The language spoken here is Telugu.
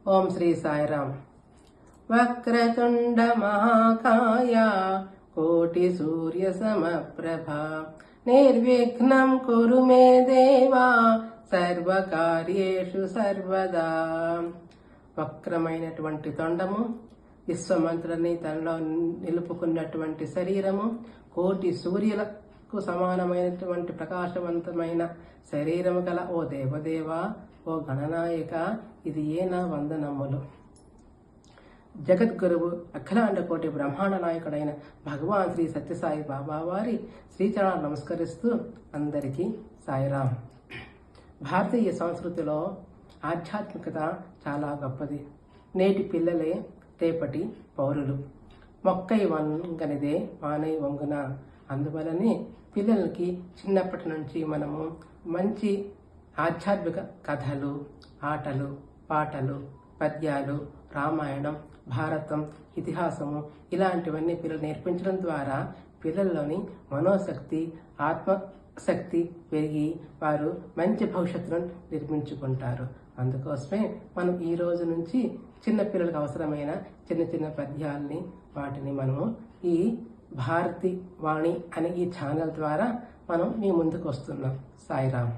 ఓం శ్రీ సాయిరామ్. వక్రతుండ మహాకాయ కోటి సూర్య సమప్రభ నిర్విఘ్నం కురు మే దేవా సర్వకార్యేషు సర్వదా. వక్రమైనటువంటి తొండము, విశ్వమంతులని తనలో నిలుపుకున్నటువంటి శరీరము, కోటి సూర్యులకు సమానమైనటువంటి ప్రకాశవంతమైన శరీరము గల ఓ దేవదేవా, ఓ గణనాయక, ఇది నా వందనములు. జగద్గురువు అఖిలాండ కోటి బ్రహ్మాండ నాయకుడైన భగవాన్ శ్రీ సత్యసాయి బాబా వారి శ్రీచరణాలు నమస్కరిస్తూ అందరికీ సాయిరాం. భారతీయ సంస్కృతిలో ఆధ్యాత్మికత చాలా గొప్పది. నేటి పిల్లలే రేపటి పౌరులు. మొక్కై వంగనిదే మానై వంగున. అందువలనే పిల్లలకి చిన్నప్పటి నుంచి మనము మంచి ఆధ్యాత్మిక కథలు, ఆటలు, పాటలు, పద్యాలు, రామాయణం, భారతం, ఇతిహాసము ఇలాంటివన్నీ పిల్లలు నేర్పించడం ద్వారా పిల్లల్లోని మనోశక్తి, ఆత్మశక్తి పెరిగి వారు మంచి భవిష్యత్తును నిర్మించుకుంటారు. అందుకోసమే మనం ఈ రోజు నుంచి చిన్న పిల్లలకు అవసరమైన చిన్న చిన్న పద్యాలని వాటిని మనము ఈ భారతి వాణి అనే ఈ ఛానల్ ద్వారా మనం మీ ముందుకు వస్తున్నాం. సాయిరామ్.